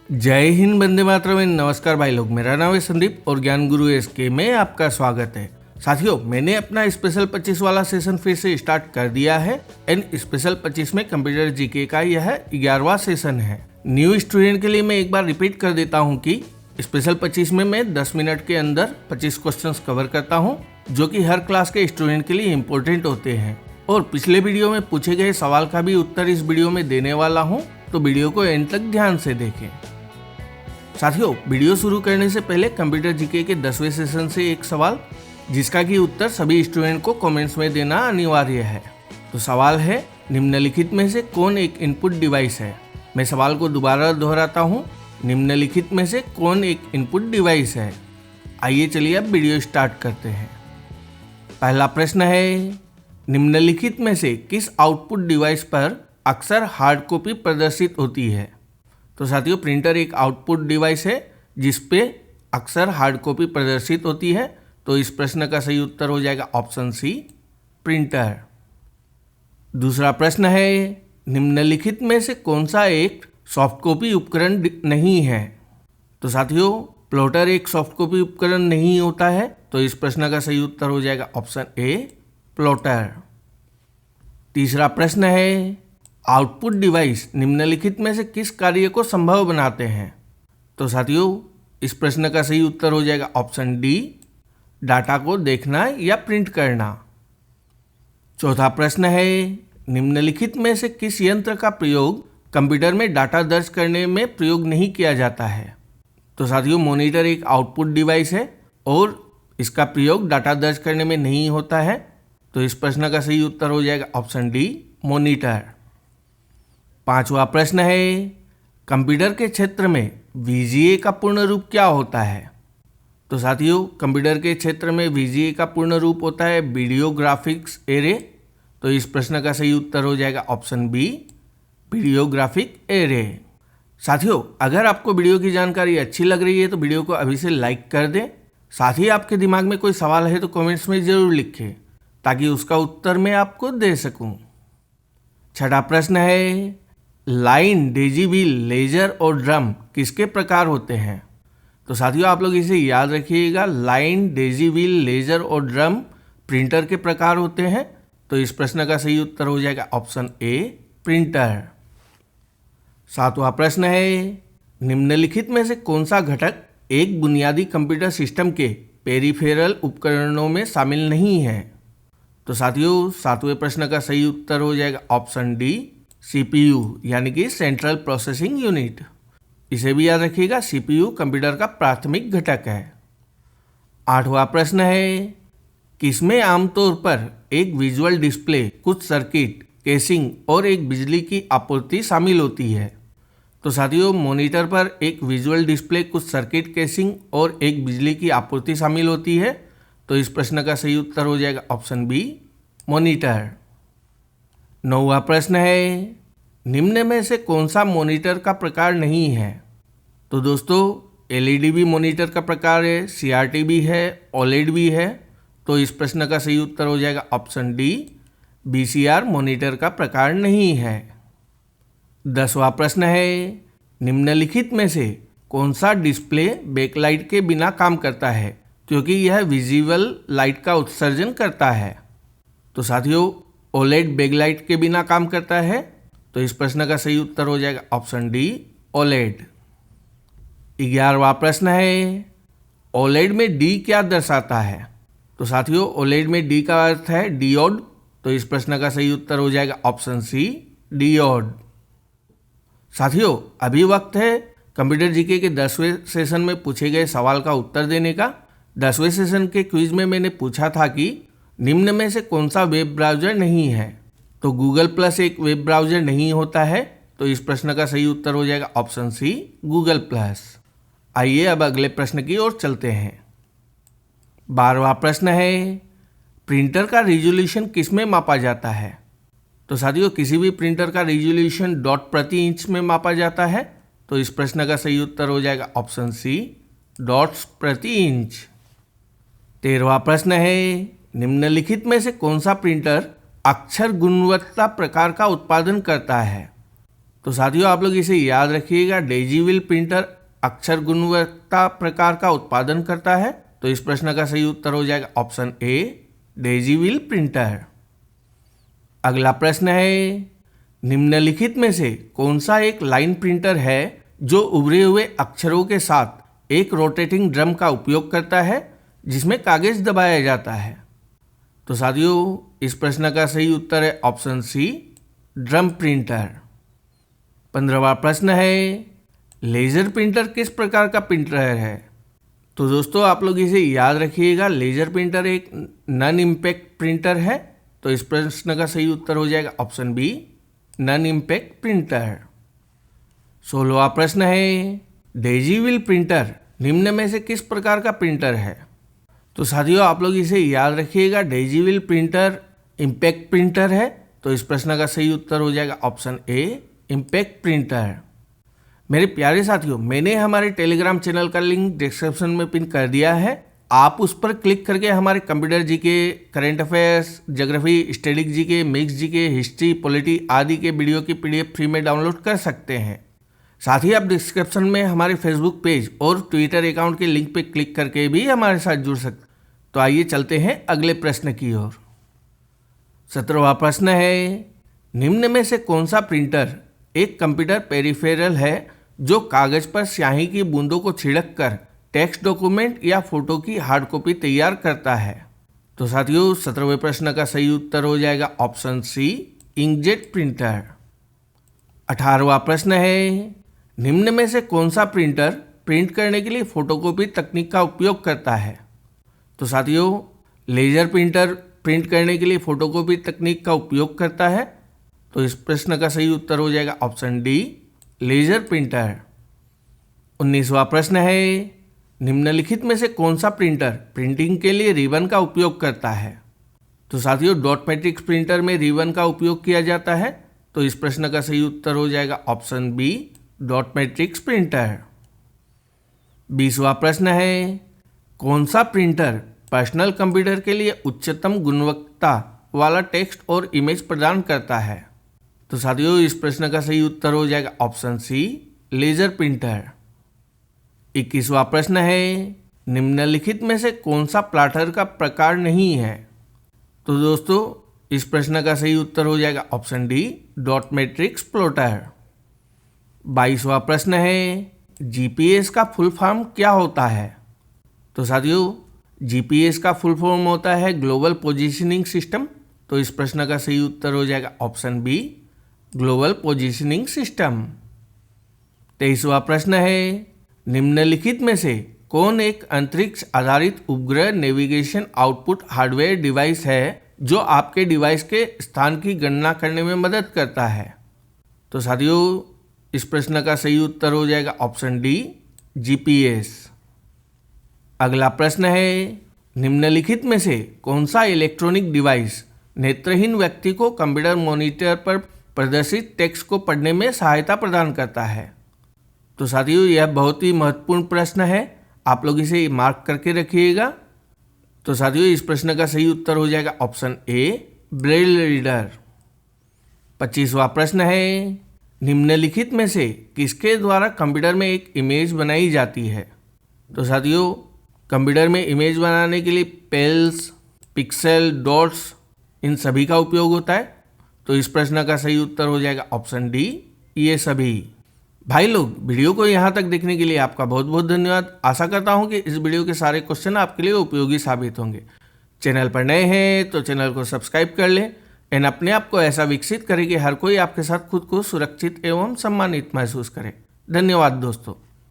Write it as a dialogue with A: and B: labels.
A: जय हिंद, वंदे मातरम। नमस्कार भाई लोग, मेरा नाम है संदीप और ज्ञान गुरु SK में आपका स्वागत है। साथियों, मैंने अपना स्पेशल 25 वाला सेशन फिर से स्टार्ट कर दिया है एंड स्पेशल 25 में कंप्यूटर जीके का यह 11वां सेशन है। न्यू स्टूडेंट के लिए मैं एक बार रिपीट कर देता हूँ कि स्पेशल 25 में मैं 10 मिनट के अंदर 25 क्वेश्चंस कवर करता हूँ जो कि हर क्लास के स्टूडेंट के लिए इम्पोर्टेंट होते हैं। और पिछले वीडियो में पूछे गए सवाल का भी उत्तर इस वीडियो में देने वाला हूँ, तो वीडियो को एंड तक ध्यान से देखें। साथियों, वीडियो शुरू करने से पहले कंप्यूटर जीके के 10वें सेशन से एक सवाल जिसका कि उत्तर सभी स्टूडेंट को कमेंट्स में देना अनिवार्य है। तो सवाल है, निम्नलिखित में से कौन एक इनपुट डिवाइस है? मैं सवाल को दोबारा दोहराता हूँ, निम्नलिखित में से कौन एक इनपुट डिवाइस है? आइए चलिए अब वीडियो स्टार्ट करते हैं। पहला प्रश्न है, निम्नलिखित में से किस आउटपुट डिवाइस पर अक्सर हार्ड कॉपी प्रदर्शित होती है? तो साथियों, प्रिंटर एक आउटपुट डिवाइस है जिस पे अक्सर हार्ड कॉपी प्रदर्शित होती है। तो इस प्रश्न का सही उत्तर हो जाएगा ऑप्शन सी, प्रिंटर। दूसरा प्रश्न है, निम्नलिखित में से कौन सा एक सॉफ्ट कॉपी उपकरण नहीं है? तो साथियों, प्लॉटर एक सॉफ्ट कॉपी उपकरण नहीं होता है। तो इस प्रश्न का सही उत्तर हो जाएगा ऑप्शन ए, प्लॉटर। तीसरा प्रश्न है, आउटपुट डिवाइस निम्नलिखित में से किस कार्य को संभव बनाते हैं? तो साथियों, इस प्रश्न का सही उत्तर हो जाएगा ऑप्शन डी, डाटा को देखना या प्रिंट करना। चौथा प्रश्न है, निम्नलिखित में से किस यंत्र का प्रयोग कंप्यूटर में डाटा दर्ज करने में प्रयोग नहीं किया जाता है? तो साथियों, मॉनिटर एक आउटपुट डिवाइस है और इसका प्रयोग डाटा दर्ज करने में नहीं होता है। तो इस प्रश्न का सही उत्तर हो जाएगा ऑप्शन डी, मॉनिटर। पांचवा प्रश्न है, कंप्यूटर के क्षेत्र में VGA का पूर्ण रूप क्या होता है? तो साथियों, कंप्यूटर के क्षेत्र में VGA का पूर्ण रूप होता है वीडियो ग्राफिक्स एरे। तो इस प्रश्न का सही उत्तर हो जाएगा option B, video graphic array. साथियों, अगर आपको वीडियो की जानकारी अच्छी लग रही है तो वीडियो को अभी से लाइक कर दें। साथ ही आपके दिमाग में कोई सवाल है तो कमेंट्स में ज़रूर लिखें ताकि उसका उत्तर मैं आपको दे सकूं। छठा प्रश्न है, लाइन, डेजी व्हील, लेजर और ड्रम किसके प्रकार होते हैं? तो साथियों, आप लोग इसे याद रखिएगा, लाइन, डेजी व्हील, लेजर और ड्रम प्रिंटर के प्रकार होते हैं। तो इस प्रश्न का सही उत्तर हो जाएगा ऑप्शन ए, प्रिंटर। सातवां प्रश्न है, निम्नलिखित में से कौन सा घटक एक बुनियादी कंप्यूटर सिस्टम के पेरिफेरल उपकरणों में शामिल नहीं है? तो साथियों, सातवें प्रश्न का सही उत्तर हो जाएगा ऑप्शन डी, CPU यानी कि सेंट्रल प्रोसेसिंग यूनिट। इसे भी याद रखिएगा, CPU कंप्यूटर का प्राथमिक घटक है। आठवां प्रश्न है, किसमें आमतौर पर एक विजुअल डिस्प्ले, कुछ सर्किट, केसिंग और एक बिजली की आपूर्ति शामिल होती है? तो साथियों, मॉनिटर पर एक विजुअल डिस्प्ले, कुछ सर्किट, केसिंग और एक बिजली की आपूर्ति शामिल होती है। तो इस प्रश्न का सही उत्तर हो जाएगा ऑप्शन बी, मॉनिटर। नौवां प्रश्न है, निम्न में से कौन सा मॉनिटर का प्रकार नहीं है? तो दोस्तों, LED भी मॉनिटर का प्रकार है, CRT भी है, OLED भी है। तो इस प्रश्न का सही उत्तर हो जाएगा ऑप्शन डी, VCR मॉनिटर का प्रकार नहीं है। 10वां प्रश्न है, निम्नलिखित में से कौन सा डिस्प्ले बैकलाइट के बिना काम करता है क्योंकि यह विजिबल लाइट का उत्सर्जन करता है? तो साथियों, OLED बैकलाइट के बिना काम करता है। तो इस प्रश्न का सही उत्तर हो जाएगा ऑप्शन डी, OLED। 11वां प्रश्न है, OLED में D क्या दर्शाता है? तो साथियों, OLED में D का अर्थ है डियोड। तो इस प्रश्न का सही उत्तर हो जाएगा ऑप्शन सी, डियोड। साथियों, अभी वक्त है कंप्यूटर जीके के 10वें सेशन में पूछे गए सवाल का उत्तर देने का। 10वें सेशन के क्विज में मैंने पूछा था कि निम्न में से कौन सा वेब ब्राउज़र नहीं है? तो गूगल प्लस एक वेब ब्राउज़र नहीं होता है। तो इस प्रश्न का सही उत्तर हो जाएगा ऑप्शन सी, गूगल प्लस। आइए अब अगले प्रश्न की ओर चलते हैं। 12वां प्रश्न है, प्रिंटर का रिजोल्यूशन किस में मापा जाता है? तो साथियों, किसी भी प्रिंटर का रिजोल्यूशन डॉट प्रति इंच में मापा जाता है। तो इस प्रश्न का सही उत्तर हो जाएगा ऑप्शन सी, डॉट्स प्रति इंच। 13वां प्रश्न है, निम्नलिखित में से कौन सा प्रिंटर अक्षर गुणवत्ता प्रकार का उत्पादन करता है? तो साथियों आप लोग इसे याद रखिएगा, डेजीविल प्रिंटर अक्षर गुणवत्ता प्रकार का उत्पादन करता है। तो इस प्रश्न का सही उत्तर हो जाएगा ऑप्शन ए, डेजीविल प्रिंटर। अगला प्रश्न है, निम्नलिखित में से कौन सा एक लाइन प्रिंटर है जो उभरे हुए अक्षरों के साथ एक रोटेटिंग ड्रम का उपयोग करता है जिसमें कागज दबाया जाता है। तो साथियों इस प्रश्न का सही उत्तर है ऑप्शन सी, ड्रम प्रिंटर। 15वां प्रश्न है, लेजर प्रिंटर किस प्रकार का प्रिंटर है? तो दोस्तों आप लोग इसे याद रखिएगा, लेजर प्रिंटर एक नॉन इम्पैक्ट प्रिंटर है। तो इस प्रश्न का सही उत्तर हो जाएगा option B, non impact printer. 16वां प्रश्न है, डेजीविल प्रिंटर निम्न में से किस प्रकार का प्रिंटर है? तो साथियों आप लोग इसे याद रखिएगा, डेजीविल प्रिंटर इम्पैक्ट प्रिंटर है। तो इस प्रश्न का सही उत्तर हो जाएगा ऑप्शन ए, इम्पैक्ट प्रिंटर। मेरे प्यारे साथियों, मैंने हमारे टेलीग्राम चैनल का लिंक डिस्क्रिप्शन में पिन कर दिया है। आप उस पर क्लिक करके हमारे computer GK, current affairs, geography, static GK, mix GK, history, polity आदि के वीडियो की पीडीएफ फ्री में डाउनलोड कर सकते हैं। साथ ही आप डिस्क्रिप्शन में हमारे फेसबुक पेज और ट्विटर अकाउंट के लिंक पर क्लिक करके भी हमारे साथ जुड़ सकते। तो आइए चलते हैं अगले प्रश्न की ओर। 17वां प्रश्न है, निम्न में से कौन सा प्रिंटर एक कंप्यूटर पेरिफेरल है जो कागज पर स्याही की बूंदों को छिड़क कर टेक्स्ट डॉक्यूमेंट या फोटो की हार्ड कॉपी तैयार करता है? तो साथियों 17वें प्रश्न का सही उत्तर हो जाएगा ऑप्शन सी, इंकजेट प्रिंटर। 18वां प्रश्न है, निम्न में से कौन सा प्रिंटर प्रिंट करने के लिए फोटोकॉपी तकनीक का उपयोग करता है? तो साथियों लेजर प्रिंटर प्रिंट करने के लिए फोटोकॉपी तकनीक का उपयोग करता है। तो इस प्रश्न का सही उत्तर हो जाएगा ऑप्शन डी, लेजर प्रिंटर। 19वां प्रश्न है, निम्नलिखित में से कौन सा प्रिंटर प्रिंटिंग के लिए रिबन का उपयोग करता है? तो साथियों डॉट मैट्रिक्स प्रिंटर में रिबन का उपयोग किया जाता है। तो इस प्रश्न का सही उत्तर हो जाएगा option B, dot matrix printer. 20वां प्रश्न है, कौन सा प्रिंटर पर्सनल कंप्यूटर के लिए उच्चतम गुणवत्ता वाला टेक्स्ट और इमेज प्रदान करता है? तो साथियों इस प्रश्न का सही उत्तर हो जाएगा ऑप्शन सी, लेजर प्रिंटर। 21वां प्रश्न है, निम्नलिखित में से कौन सा प्लॉटर का प्रकार नहीं है? तो दोस्तों इस प्रश्न का सही उत्तर हो जाएगा option D, dot matrix plotter. 22वां प्रश्न है, जीपीएस का फुल फॉर्म क्या होता है? तो साथियों जीपीएस का फुल फॉर्म होता है ग्लोबल पोजीशनिंग सिस्टम। तो इस प्रश्न का सही उत्तर हो जाएगा option B, global positioning system. 23वां प्रश्न है, निम्नलिखित में से कौन एक अंतरिक्ष आधारित उपग्रह नेविगेशन आउटपुट हार्डवेयर डिवाइस है जो आपके डिवाइस के स्थान की गणना करने में मदद करता है? तो साथियों इस प्रश्न का सही उत्तर हो जाएगा ऑप्शन डी, जीपीएस। अगला प्रश्न है, निम्नलिखित में से कौन सा इलेक्ट्रॉनिक डिवाइस नेत्रहीन व्यक्ति को कंप्यूटर मॉनिटर पर प्रदर्शित टेक्स्ट को पढ़ने में सहायता प्रदान करता है? तो साथियों यह बहुत ही महत्वपूर्ण प्रश्न है, आप लोग इसे मार्क करके रखिएगा। तो साथियों इस प्रश्न का सही उत्तर हो जाएगा ऑप्शन ए, ब्रेल रीडर। 25वां प्रश्न है, निम्नलिखित में से किसके द्वारा कंप्यूटर में एक इमेज बनाई जाती है? तो साथियों कंप्यूटर में इमेज बनाने के लिए पेल्स, पिक्सल, डॉट्स इन सभी का उपयोग होता है। तो इस प्रश्न का सही उत्तर हो जाएगा ऑप्शन डी, ये सभी। भाई लोग वीडियो को यहाँ तक देखने के लिए आपका बहुत बहुत धन्यवाद। आशा करता हूँ कि इस वीडियो के सारे क्वेश्चन आपके लिए उपयोगी साबित होंगे। चैनल पर नए हैं तो चैनल को सब्सक्राइब कर लें एंड अपने आप को ऐसा विकसित करें कि हर कोई आपके साथ खुद को सुरक्षित एवं सम्मानित महसूस करे। धन्यवाद दोस्तों।